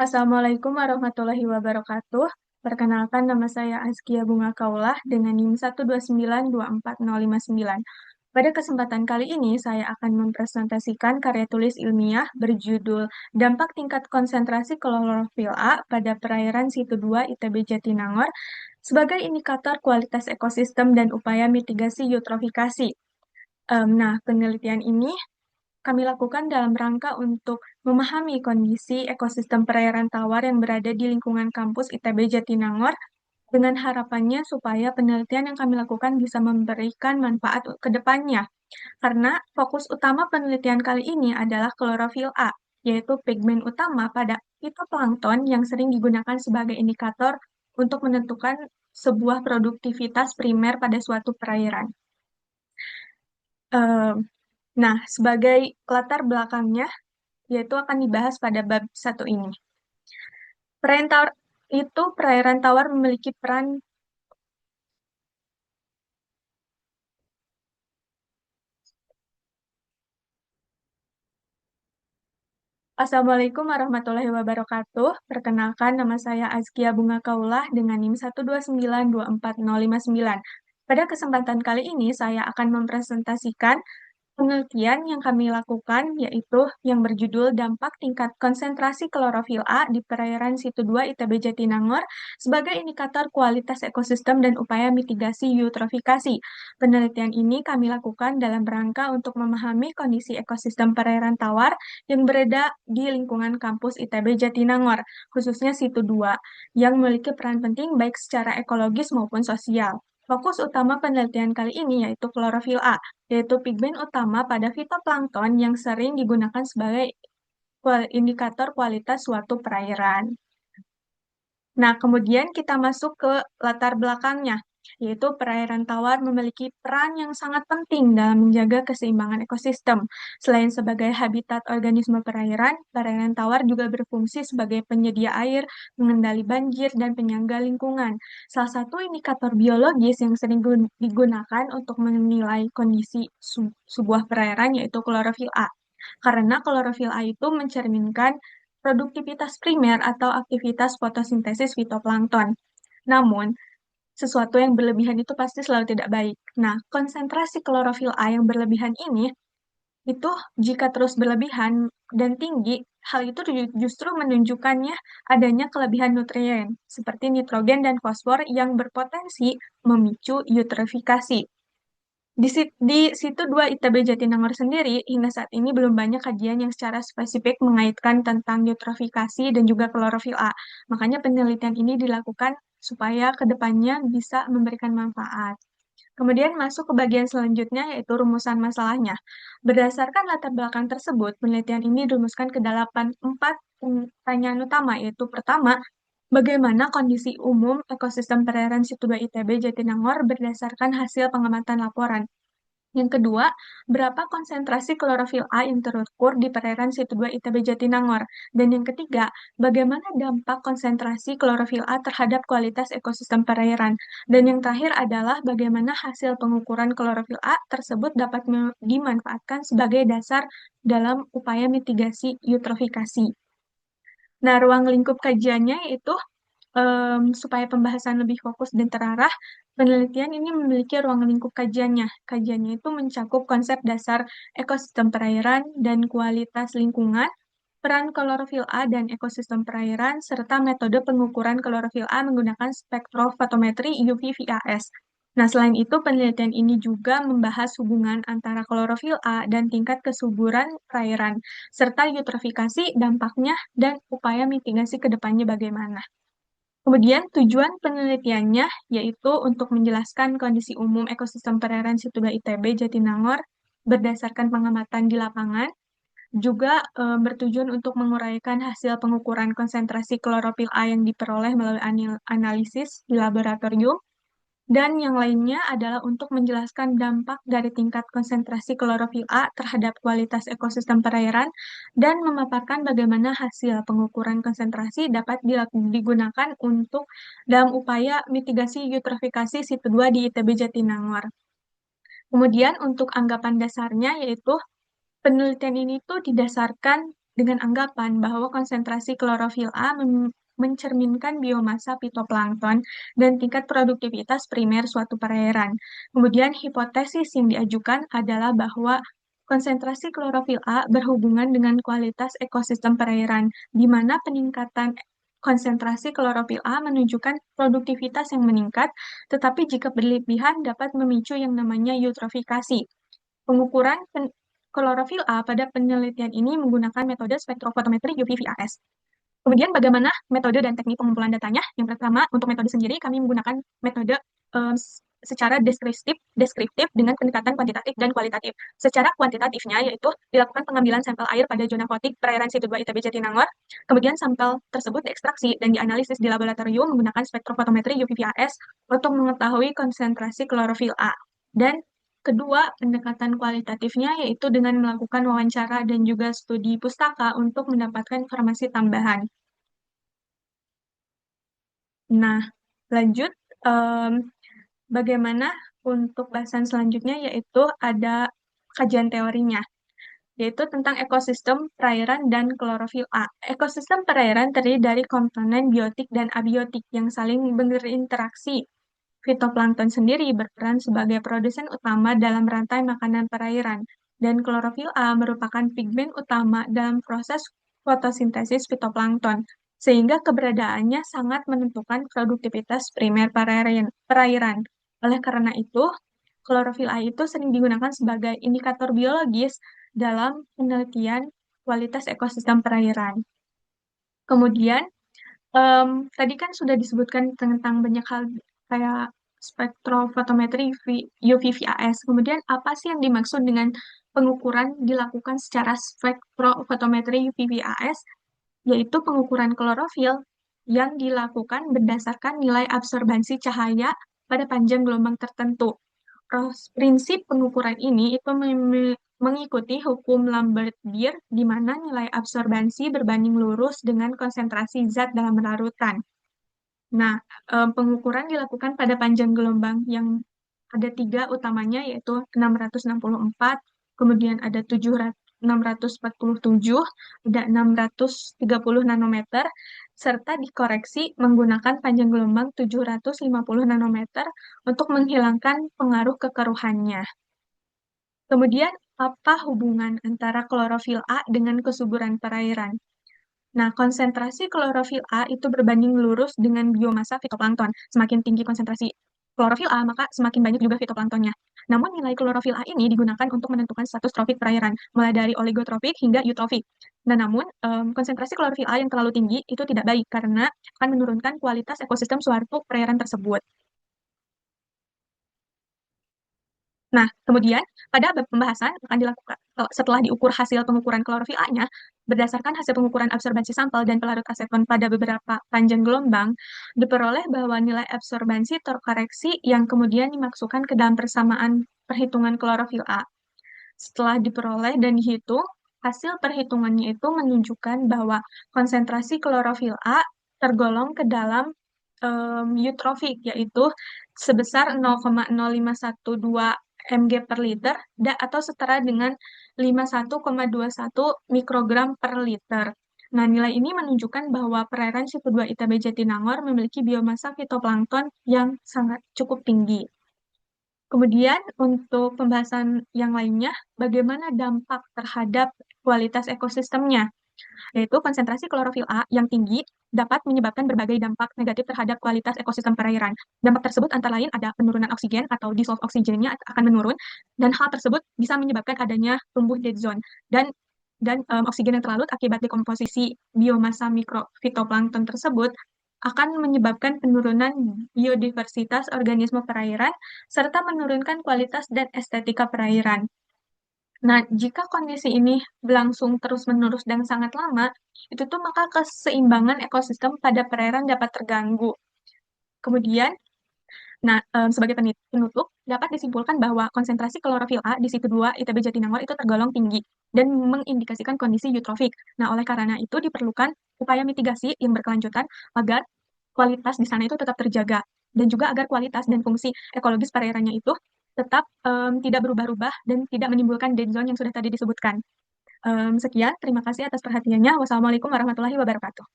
Assalamualaikum warahmatullahi wabarakatuh. Perkenalkan nama saya Azkia Bunga Kaulah dengan NIM 1292409. Pada kesempatan kali ini saya akan mempresentasikan karya tulis ilmiah berjudul Dampak Tingkat Konsentrasi Klorofil A pada Perairan Situ 2 ITB Jatinangor sebagai indikator kualitas ekosistem dan upaya mitigasi eutrofikasi. Penelitian ini kami lakukan dalam rangka untuk memahami kondisi ekosistem perairan tawar yang berada di lingkungan kampus ITB Jatinangor dengan harapannya supaya penelitian yang kami lakukan bisa memberikan manfaat ke depannya. Karena fokus utama penelitian kali ini adalah klorofil A, yaitu pigmen utama pada fitoplankton yang sering digunakan sebagai indikator untuk menentukan sebuah produktivitas primer pada suatu perairan. Eh, sebagai latar belakangnya, yaitu akan dibahas pada bab satu ini. Perairan tawar memiliki peran. Assalamualaikum warahmatullahi wabarakatuh. Perkenalkan nama saya Azkia Bunga Kaulah dengan NIM 1292409. Pada kesempatan kali ini saya akan mempresentasikan penelitian yang kami lakukan yaitu yang berjudul Dampak Tingkat Konsentrasi Klorofil A di Perairan Situ 2 ITB Jatinangor sebagai indikator kualitas ekosistem dan upaya mitigasi eutrofikasi. Penelitian ini kami lakukan dalam rangka untuk memahami kondisi ekosistem perairan tawar yang berada di lingkungan kampus ITB Jatinangor, khususnya Situ 2, yang memiliki peran penting baik secara ekologis maupun sosial. Fokus utama penelitian kali ini yaitu klorofil A, yaitu pigmen utama pada fitoplankton yang sering digunakan sebagai indikator kualitas suatu perairan. Nah, kemudian kita masuk ke latar belakangnya, yaitu perairan tawar memiliki peran yang sangat penting dalam menjaga keseimbangan ekosistem. Selain sebagai habitat organisme perairan, perairan tawar juga berfungsi sebagai penyedia air, pengendali banjir, dan penyangga lingkungan. Salah satu indikator biologis yang sering digunakan untuk menilai kondisi sebuah perairan yaitu klorofil A. Karena klorofil A itu mencerminkan produktivitas primer atau aktivitas fotosintesis fitoplankton. Namun, sesuatu yang berlebihan itu pasti selalu tidak baik. Nah, konsentrasi klorofil A yang berlebihan ini, itu jika terus berlebihan dan tinggi, hal itu justru menunjukkannya adanya kelebihan nutrien, seperti nitrogen dan fosfor yang berpotensi memicu eutrofikasi. Di situ 2 ITB Jatinangor sendiri, hingga saat ini belum banyak kajian yang secara spesifik mengaitkan tentang eutrofikasi dan juga klorofil A. Makanya penelitian ini dilakukan supaya kedepannya bisa memberikan manfaat. Kemudian masuk ke bagian selanjutnya yaitu rumusan masalahnya. Berdasarkan latar belakang tersebut, penelitian ini dirumuskan ke delapan 4 pertanyaan utama, yaitu pertama, bagaimana kondisi umum ekosistem perairan Situ 2 ITB Jatinangor berdasarkan hasil pengamatan laporan. Yang kedua, berapa konsentrasi klorofil A yang terukur di perairan Situ 2 ITB Jatinangor? Dan yang ketiga, bagaimana dampak konsentrasi klorofil A terhadap kualitas ekosistem perairan? Dan yang terakhir adalah bagaimana hasil pengukuran klorofil A tersebut dapat dimanfaatkan sebagai dasar dalam upaya mitigasi eutrofikasi. Nah, ruang lingkup kajiannya yaitu supaya pembahasan lebih fokus dan terarah, penelitian ini memiliki ruang lingkup kajiannya. Kajiannya itu mencakup konsep dasar ekosistem perairan dan kualitas lingkungan, peran klorofil A dan ekosistem perairan, serta metode pengukuran klorofil A menggunakan spektrofotometri UV VAS. Nah, selain itu, penelitian ini juga membahas hubungan antara klorofil A dan tingkat kesuburan perairan, serta eutrofikasi, dampaknya, dan upaya mitigasi ke depannya bagaimana. Kemudian tujuan penelitiannya yaitu untuk menjelaskan kondisi umum ekosistem perairan Situ 2 ITB Jatinangor berdasarkan pengamatan di lapangan, juga bertujuan untuk menguraikan hasil pengukuran konsentrasi klorofil A yang diperoleh melalui analisis di laboratorium, dan yang lainnya adalah untuk menjelaskan dampak dari tingkat konsentrasi klorofil A terhadap kualitas ekosistem perairan dan memaparkan bagaimana hasil pengukuran konsentrasi dapat digunakan untuk dalam upaya mitigasi eutrofikasi Situ 2 di ITB Jatinangor. Kemudian untuk anggapan dasarnya yaitu penelitian ini tuh didasarkan dengan anggapan bahwa konsentrasi klorofil A mencerminkan biomasa fitoplankton dan tingkat produktivitas primer suatu perairan. Kemudian hipotesis yang diajukan adalah bahwa konsentrasi klorofil A berhubungan dengan kualitas ekosistem perairan, di mana peningkatan konsentrasi klorofil A menunjukkan produktivitas yang meningkat, tetapi jika berlebihan dapat memicu yang namanya eutrofikasi. Pengukuran klorofil A pada penelitian ini menggunakan metode spektrofotometri UV-VAS. Kemudian bagaimana metode dan teknik pengumpulan datanya? Yang pertama, untuk metode sendiri kami menggunakan metode um, secara deskriptif dengan pendekatan kuantitatif dan kualitatif. Secara kuantitatifnya yaitu dilakukan pengambilan sampel air pada zona fotik perairan situ 2 ITB Jatinangor, kemudian sampel tersebut diekstraksi dan dianalisis di laboratorium menggunakan spektrofotometri UV-VAS untuk mengetahui konsentrasi klorofil A. Dan kedua, pendekatan kualitatifnya yaitu dengan melakukan wawancara dan juga studi pustaka untuk mendapatkan informasi tambahan. Nah, lanjut, em, bagaimana untuk bahasan selanjutnya yaitu ada kajian teorinya, yaitu tentang ekosistem perairan dan klorofil A. Ekosistem perairan terdiri dari komponen biotik dan abiotik yang saling berinteraksi. Fitoplankton sendiri berperan sebagai produsen utama dalam rantai makanan perairan, dan klorofil A merupakan pigmen utama dalam proses fotosintesis fitoplankton, sehingga keberadaannya sangat menentukan produktivitas primer perairan. Oleh karena itu, klorofil A itu sering digunakan sebagai indikator biologis dalam penelitian kualitas ekosistem perairan. Kemudian, tadi kan sudah disebutkan tentang banyak hal kayak spektrofotometri UV-VAS. Kemudian apa sih yang dimaksud dengan pengukuran dilakukan secara spektrofotometri UV-VAS? Yaitu pengukuran klorofil yang dilakukan berdasarkan nilai absorbansi cahaya pada panjang gelombang tertentu. Prinsip pengukuran ini itu mengikuti hukum Lambert-Beer, di mana nilai absorbansi berbanding lurus dengan konsentrasi zat dalam larutan. Nah, pengukuran dilakukan pada panjang gelombang yang ada tiga utamanya, yaitu 664, kemudian ada 647, ada 630 nanometer, serta dikoreksi menggunakan panjang gelombang 750 nanometer untuk menghilangkan pengaruh kekeruhannya. Kemudian, apa hubungan antara klorofil A dengan kesuburan perairan? Nah, konsentrasi klorofil A itu berbanding lurus dengan biomasa fitoplankton. Semakin tinggi konsentrasi klorofil A, maka semakin banyak juga fitoplanktonnya. Namun, nilai klorofil A ini digunakan untuk menentukan status trofik perairan, mulai dari oligotropik hingga eutrofik. Nah, namun, konsentrasi klorofil A yang terlalu tinggi itu tidak baik karena akan menurunkan kualitas ekosistem suatu perairan tersebut. Nah, kemudian pada pembahasan akan dilakukan setelah diukur hasil pengukuran klorofil A-nya, berdasarkan hasil pengukuran absorbansi sampel dan pelarut aseton pada beberapa panjang gelombang, diperoleh bahwa nilai absorbansi terkoreksi yang kemudian dimasukkan ke dalam persamaan perhitungan klorofil A. Setelah diperoleh dan dihitung, hasil perhitungannya itu menunjukkan bahwa konsentrasi klorofil A tergolong ke dalam eutrofik, yaitu sebesar 0,0512 mg per liter atau setara dengan 51,21 mikrogram per liter. Nah, nilai ini menunjukkan bahwa perairan situ 2 ITB Jatinangor memiliki biomasa fitoplankton yang sangat cukup tinggi. Kemudian untuk pembahasan yang lainnya, bagaimana dampak terhadap kualitas ekosistemnya? Yaitu konsentrasi klorofil A yang tinggi dapat menyebabkan berbagai dampak negatif terhadap kualitas ekosistem perairan. Dampak tersebut antara lain ada penurunan oksigen atau dissolved oksigennya akan menurun, dan hal tersebut bisa menyebabkan adanya tumbuh dead zone dan oksigen yang terlarut akibat dekomposisi biomasa mikrofitoplankton tersebut akan menyebabkan penurunan biodiversitas organisme perairan serta menurunkan kualitas dan estetika perairan. Nah, jika kondisi ini berlangsung terus-menerus dan sangat lama, itu tuh maka keseimbangan ekosistem pada perairan dapat terganggu. Kemudian, nah, sebagai penutup, dapat disimpulkan bahwa konsentrasi klorofil A di situ 2 ITB Jatinangor itu tergolong tinggi dan mengindikasikan kondisi eutrofik. Nah, oleh karena itu diperlukan upaya mitigasi yang berkelanjutan agar kualitas di sana itu tetap terjaga dan juga agar kualitas dan fungsi ekologis perairannya itu tetap tidak berubah-ubah dan tidak menimbulkan dead zone yang sudah tadi disebutkan. Sekian, terima kasih atas perhatiannya. Wassalamualaikum warahmatullahi wabarakatuh.